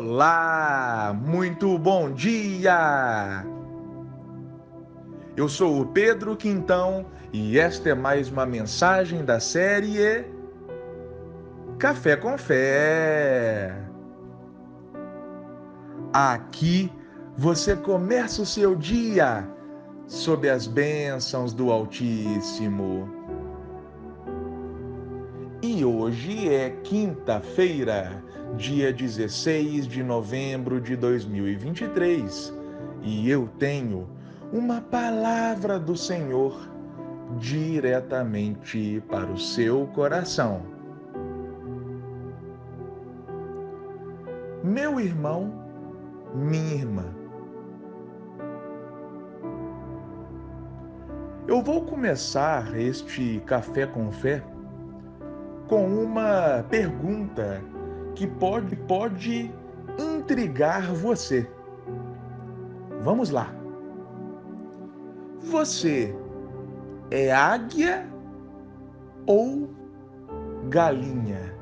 Olá, muito bom dia! Eu sou o Pedro Quintão e esta é mais uma mensagem da série Café com Fé. Aqui você começa o seu dia sob as bênçãos do Altíssimo. E hoje é quinta-feira, dia 16 de novembro de 2023, e eu tenho uma palavra do Senhor diretamente para o seu coração. Meu irmão, minha irmã, eu vou começar este Café com Fé com uma pergunta que pode intrigar você. Vamos lá. Você é águia ou galinha?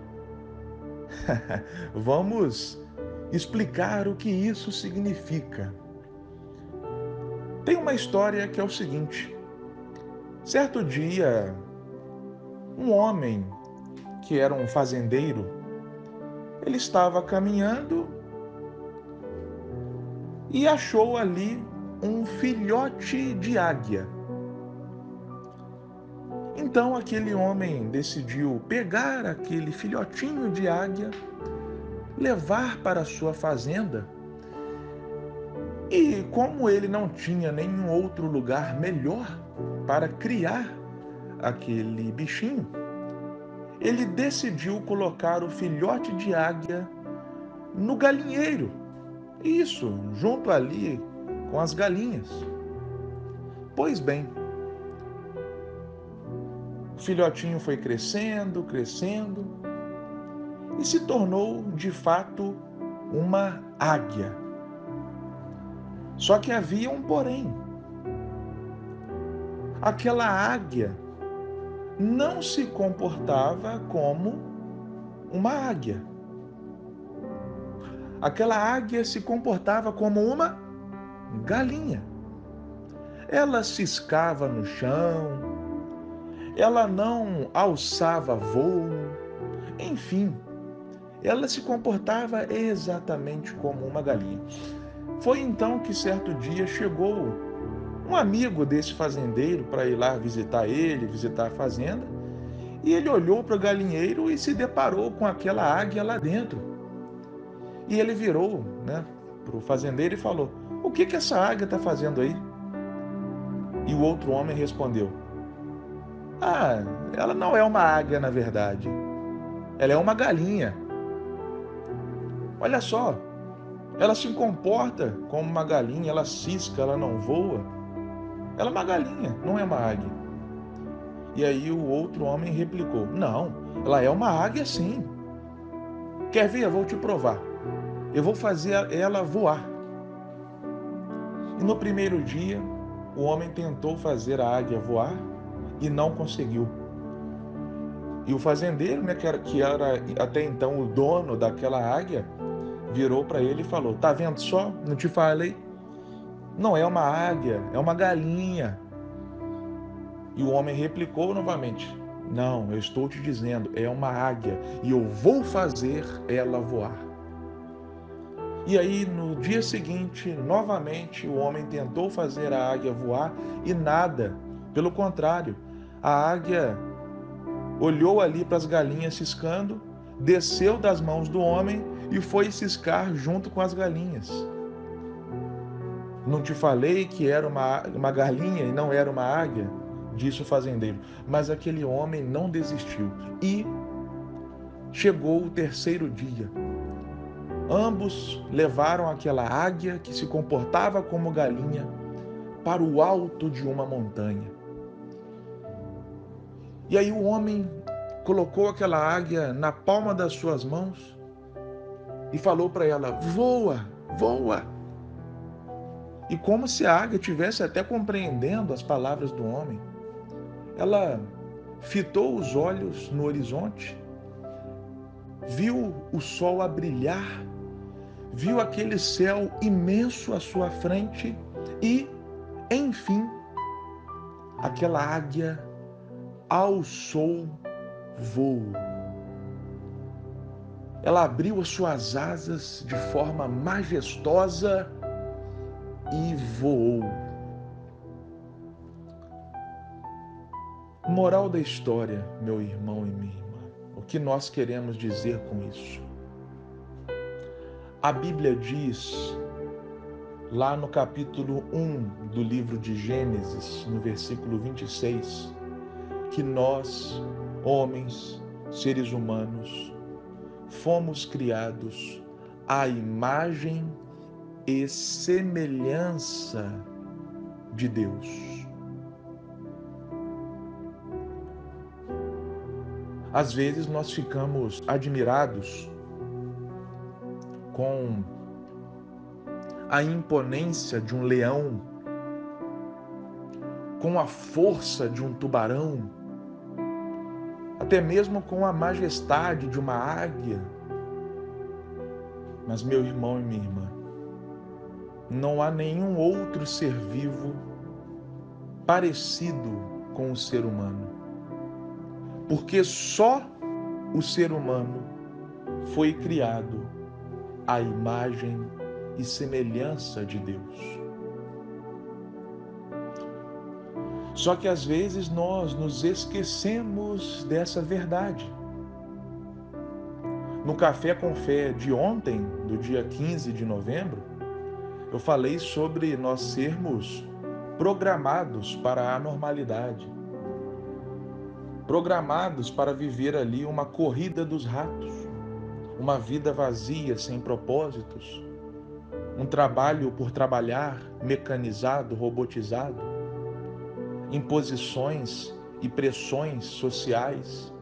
Vamos explicar o que isso significa. Tem uma história que é o seguinte: certo dia, um homem que era um fazendeiro, ele estava caminhando e achou ali um filhote de águia. Então aquele homem decidiu pegar aquele filhotinho de águia, levar para a sua fazenda, e como ele não tinha nenhum outro lugar melhor para criar aquele bichinho, ele decidiu colocar o filhote de águia no galinheiro. Isso, junto ali com as galinhas. Pois bem, o filhotinho foi crescendo, crescendo e se tornou de fato uma águia. Só que havia um porém. Aquela águia não se comportava como uma águia. Aquela águia se comportava como uma galinha. Ela ciscava no chão, ela não alçava voo, enfim, ela se comportava exatamente como uma galinha. Foi então que certo dia chegou um amigo desse fazendeiro para ir lá visitar ele, visitar a fazenda, e ele olhou para o galinheiro e se deparou com aquela águia lá dentro. E ele virou, para o fazendeiro e falou: "O que essa águia está fazendo aí?" E o outro homem respondeu: "Ah, ela não é uma águia na verdade. Ela é uma galinha. Olha só, ela se comporta como uma galinha, ela cisca, ela não voa. Ela é uma galinha, não é uma águia." E aí o outro homem replicou: "Não, ela é uma águia sim. Quer ver? Eu vou te provar. Eu vou fazer ela voar." E no primeiro dia, o homem tentou fazer a águia voar e não conseguiu. E o fazendeiro, que era até então o dono daquela águia, virou para ele e falou: "Tá vendo só? Não te falei? Não é uma águia, é uma galinha." E o homem replicou novamente: "Não, eu estou te dizendo, é uma águia e eu vou fazer ela voar." E aí, no dia seguinte, novamente, o homem tentou fazer a águia voar e nada. Pelo contrário, a águia olhou ali para as galinhas ciscando, desceu das mãos do homem e foi ciscar junto com as galinhas. "Não te falei que era uma galinha e não era uma águia?" disse o fazendeiro. Mas aquele homem não desistiu. E chegou o terceiro dia. Ambos levaram aquela águia que se comportava como galinha para o alto de uma montanha. E aí o homem colocou aquela águia na palma das suas mãos e falou para ela: "Voa, voa." E como se a águia tivesse até compreendendo as palavras do homem, ela fitou os olhos no horizonte, viu o sol a brilhar, viu aquele céu imenso à sua frente e, enfim, aquela águia alçou voo. Ela abriu as suas asas de forma majestosa e voou. Moral da história, meu irmão e minha irmã, o que nós queremos dizer com isso? A Bíblia diz, lá no capítulo 1 do livro de Gênesis, no versículo 26, que nós, homens, seres humanos, fomos criados à imagem e semelhança de Deus. Às vezes nós ficamos admirados com a imponência de um leão, com a força de um tubarão, até mesmo com a majestade de uma águia. Mas, meu irmão e minha irmã, não há nenhum outro ser vivo parecido com o ser humano, porque só o ser humano foi criado à imagem e semelhança de Deus. Só que às vezes nós nos esquecemos dessa verdade. No Café com Fé de ontem, do dia 15 de novembro, eu falei sobre nós sermos programados para a anormalidade, programados para viver ali uma corrida dos ratos, uma vida vazia, sem propósitos, um trabalho por trabalhar, mecanizado, robotizado, imposições e pressões sociais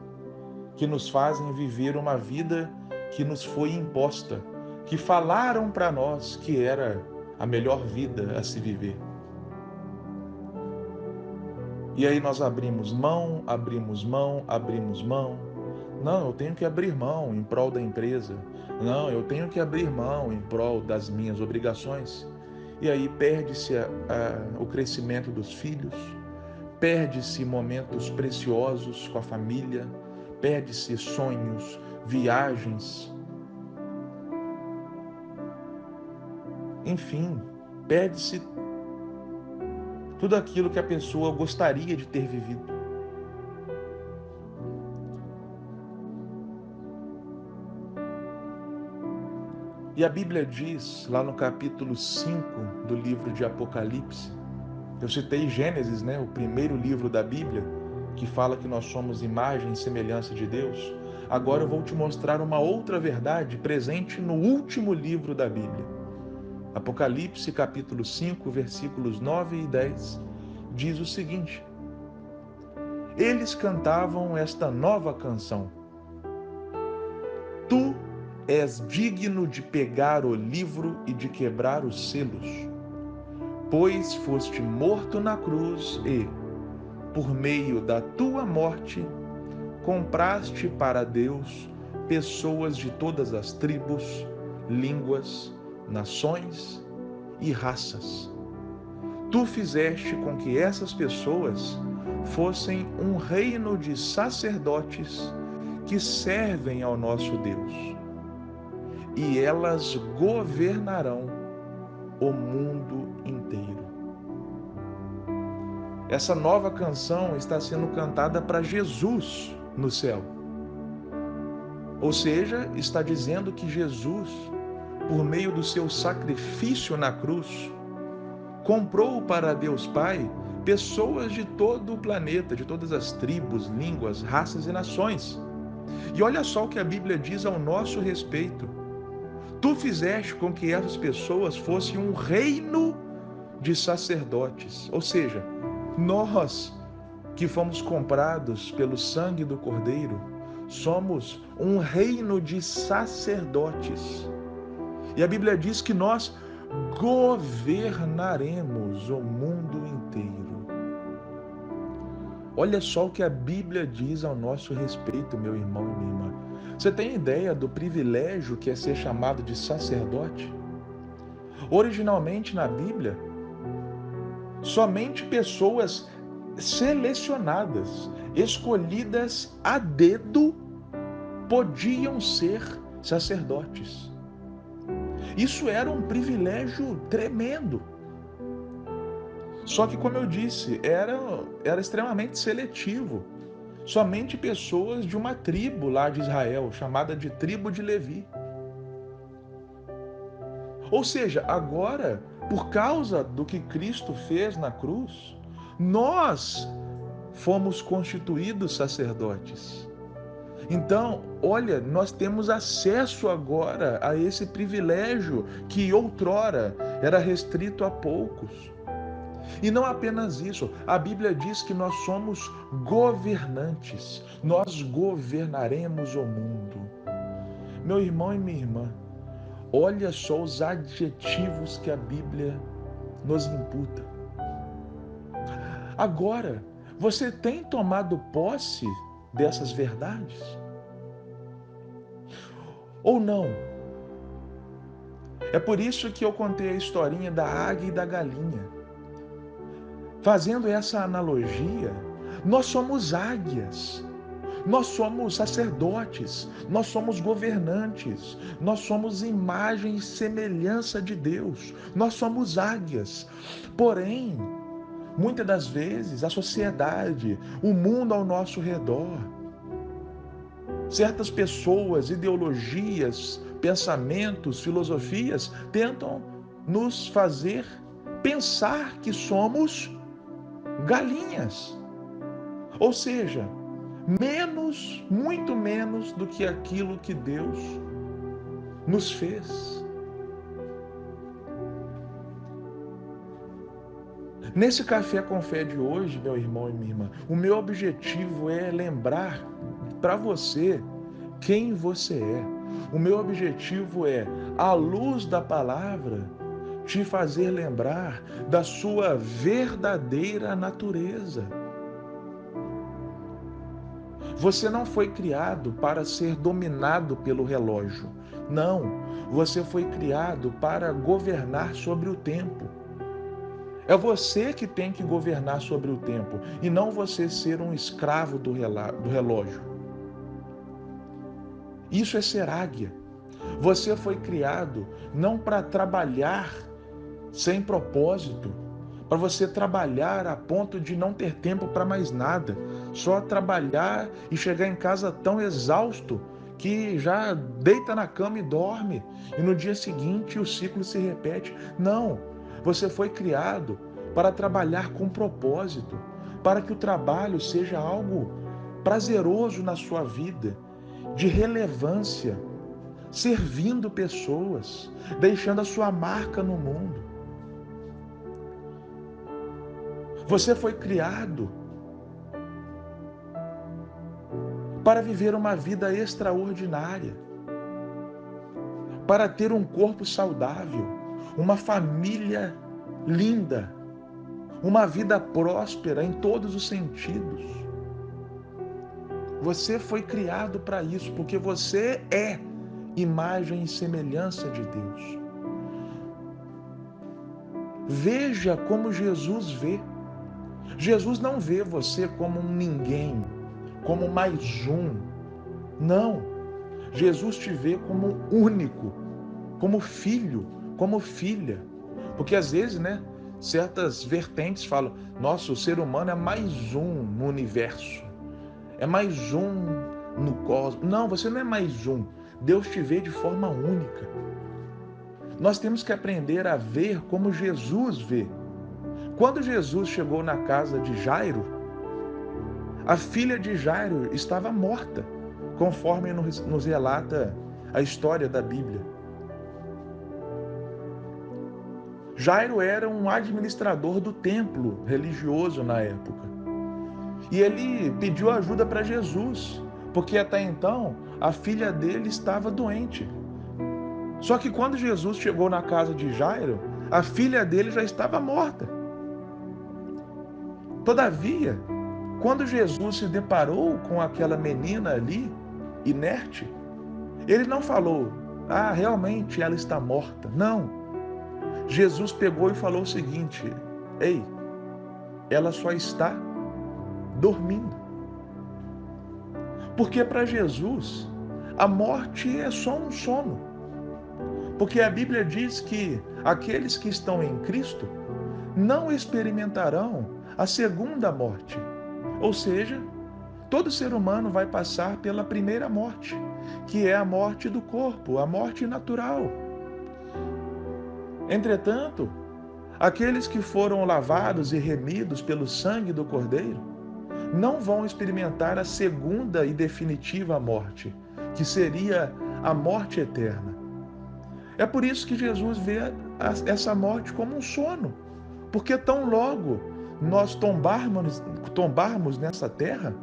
que nos fazem viver uma vida que nos foi imposta, que falaram para nós que era a melhor vida a se viver. E aí nós abrimos mão, abrimos mão, abrimos mão. Não, eu tenho que abrir mão em prol da empresa. Não, eu tenho que abrir mão em prol das minhas obrigações. E aí perde-se o crescimento dos filhos, perde-se momentos preciosos com a família, perde-se sonhos, viagens. Enfim, perde-se tudo aquilo que a pessoa gostaria de ter vivido. E a Bíblia diz, lá no capítulo 5 do livro de Apocalipse, eu citei Gênesis, né, o primeiro livro da Bíblia, que fala que nós somos imagem e semelhança de Deus. Agora eu vou te mostrar uma outra verdade presente no último livro da Bíblia. Apocalipse, capítulo 5, versículos 9 e 10, diz o seguinte: eles cantavam esta nova canção: Tu és digno de pegar o livro e de quebrar os selos, pois foste morto na cruz e, por meio da tua morte, compraste para Deus pessoas de todas as tribos, línguas, nações e raças. Tu fizeste com que essas pessoas fossem um reino de sacerdotes que servem ao nosso Deus, e elas governarão o mundo inteiro. Essa nova canção está sendo cantada para Jesus no céu. Ou seja, está dizendo que Jesus, por meio do seu sacrifício na cruz, comprou para Deus Pai pessoas de todo o planeta, de todas as tribos, línguas, raças e nações. E olha só o que a Bíblia diz ao nosso respeito. Tu fizeste com que essas pessoas fossem um reino de sacerdotes. Ou seja, nós que fomos comprados pelo sangue do Cordeiro, somos um reino de sacerdotes. E a Bíblia diz que nós governaremos o mundo inteiro. Olha só o que a Bíblia diz ao nosso respeito, meu irmão e minha irmã. Você tem ideia do privilégio que é ser chamado de sacerdote? Originalmente na Bíblia, somente pessoas selecionadas, escolhidas a dedo, podiam ser sacerdotes. Isso era um privilégio tremendo. Só que, como eu disse, era extremamente seletivo. Somente pessoas de uma tribo lá de Israel, chamada de tribo de Levi. Ou seja, agora, por causa do que Cristo fez na cruz, nós fomos constituídos sacerdotes. Então, olha, nós temos acesso agora a esse privilégio que outrora era restrito a poucos. E não apenas isso, a Bíblia diz que nós somos governantes, nós governaremos o mundo. Meu irmão e minha irmã, olha só os adjetivos que a Bíblia nos imputa. Agora, você tem tomado posse dessas verdades? Ou não? É por isso que eu contei a historinha da águia e da galinha. Fazendo essa analogia, nós somos águias, nós somos sacerdotes, nós somos governantes, nós somos imagem e semelhança de Deus, nós somos águias. Porém, muitas das vezes, a sociedade, o mundo ao nosso redor, certas pessoas, ideologias, pensamentos, filosofias tentam nos fazer pensar que somos galinhas. Ou seja, menos, muito menos do que aquilo que Deus nos fez. Nesse Café com Fé de hoje, meu irmão e minha irmã, o meu objetivo é lembrar para você quem você é. O meu objetivo é, à luz da palavra, te fazer lembrar da sua verdadeira natureza. Você não foi criado para ser dominado pelo relógio. Não, você foi criado para governar sobre o tempo. É você que tem que governar sobre o tempo e não você ser um escravo do relógio. Isso é ser águia. Você foi criado não para trabalhar sem propósito, para você trabalhar a ponto de não ter tempo para mais nada, só trabalhar e chegar em casa tão exausto que já deita na cama e dorme, e no dia seguinte o ciclo se repete. Não, você foi criado para trabalhar com propósito, para que o trabalho seja algo prazeroso na sua vida, de relevância, servindo pessoas, deixando a sua marca no mundo. Você foi criado para viver uma vida extraordinária, para ter um corpo saudável, uma família linda, uma vida próspera em todos os sentidos. Você foi criado para isso, porque você é imagem e semelhança de Deus. Veja como Jesus vê. Jesus não vê você como um ninguém, como mais um. Não. Jesus te vê como único, como filho, como filha. Porque às vezes, certas vertentes falam: nossa, o ser humano é mais um no universo. É mais um no cosmos. Não, você não é mais um. Deus te vê de forma única. Nós temos que aprender a ver como Jesus vê. Quando Jesus chegou na casa de Jairo, a filha de Jairo estava morta, conforme nos relata a história da Bíblia. Jairo era um administrador do templo religioso na época. E ele pediu ajuda para Jesus, porque até então a filha dele estava doente. Só que quando Jesus chegou na casa de Jairo, a filha dele já estava morta. Todavia, quando Jesus se deparou com aquela menina ali, inerte, Ele não falou, realmente ela está morta. Não. Jesus pegou e falou o seguinte: ei, ela só está dormindo. Porque para Jesus, a morte é só um sono. Porque a Bíblia diz que aqueles que estão em Cristo não experimentarão a segunda morte. Ou seja, todo ser humano vai passar pela primeira morte, que é a morte do corpo, a morte natural. Entretanto, aqueles que foram lavados e remidos pelo sangue do Cordeiro não vão experimentar a segunda e definitiva morte, que seria a morte eterna. É por isso que Jesus vê essa morte como um sono, porque tão logo nós tombarmos nessa terra,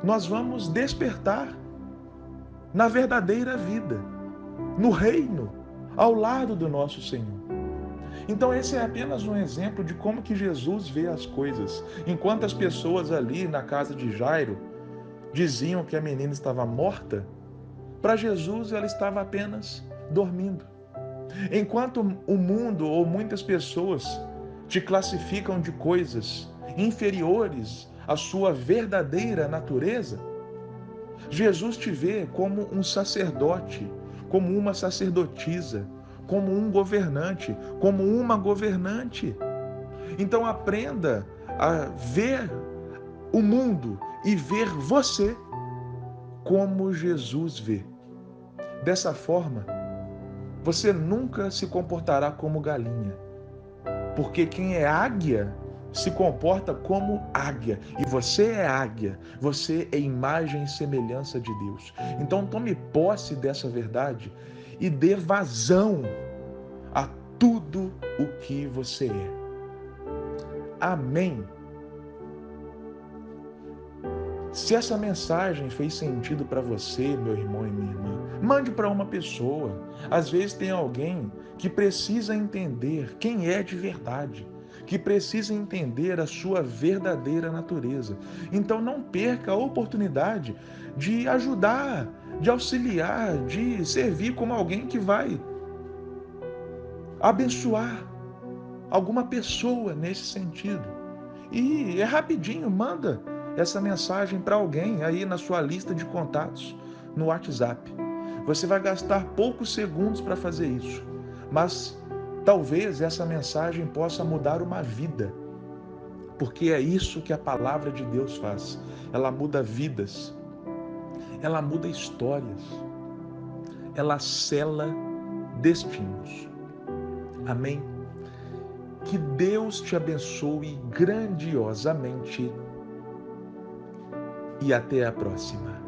nós vamos despertar na verdadeira vida, no reino, ao lado do nosso Senhor. Então esse é apenas um exemplo de como que Jesus vê as coisas. Enquanto as pessoas ali na casa de Jairo diziam que a menina estava morta, para Jesus ela estava apenas dormindo. Enquanto o mundo ou muitas pessoas te classificam de coisas inferiores à sua verdadeira natureza, Jesus te vê como um sacerdote, como uma sacerdotisa, como um governante, como uma governante. Então aprenda a ver o mundo e ver você como Jesus vê. Dessa forma, você nunca se comportará como galinha, porque quem é águia se comporta como águia, e você é águia, você é imagem e semelhança de Deus. Então tome posse dessa verdade e dê vazão a tudo o que você é. Amém. Se essa mensagem fez sentido para você, meu irmão e minha irmã, mande para uma pessoa. Às vezes tem alguém que precisa entender quem é de verdade, que precisa entender a sua verdadeira natureza. Então não perca a oportunidade de ajudar, de auxiliar, de servir como alguém que vai abençoar alguma pessoa nesse sentido. E é rapidinho, manda essa mensagem para alguém aí na sua lista de contatos no WhatsApp. Você vai gastar poucos segundos para fazer isso, mas talvez essa mensagem possa mudar uma vida, porque é isso que a palavra de Deus faz. Ela muda vidas, ela muda histórias, ela sela destinos. Amém? Que Deus te abençoe grandiosamente e até a próxima.